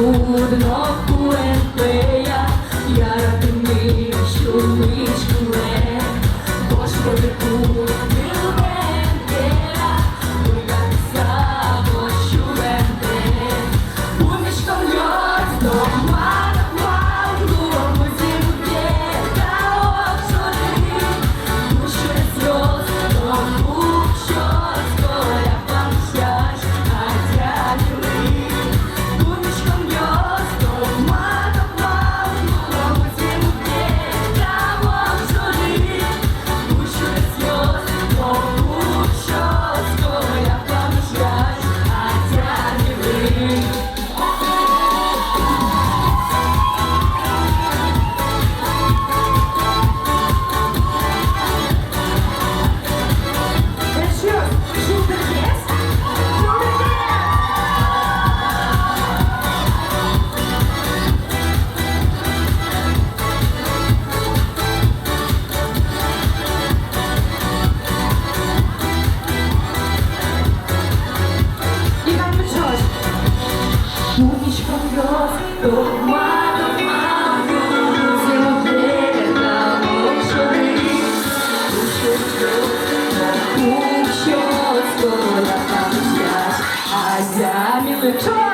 судно Куенпея, яратими шумичкule, Господи, Куенпея, Куенпея, Бошуенпе, Умишком лёд, дома, мангу, зимке, гаочори, душе слёз, дому, щёт, скоро помщаш, отягивай. Умишком лёд, дома, мангу, зимке, гаочори, душе слёз, дому, щёт, скоро помщаш, отягивай. Умничком лёд, дома, земле, гаочори, душе слёз, дому, щёт, скоро помщаш, отягивай.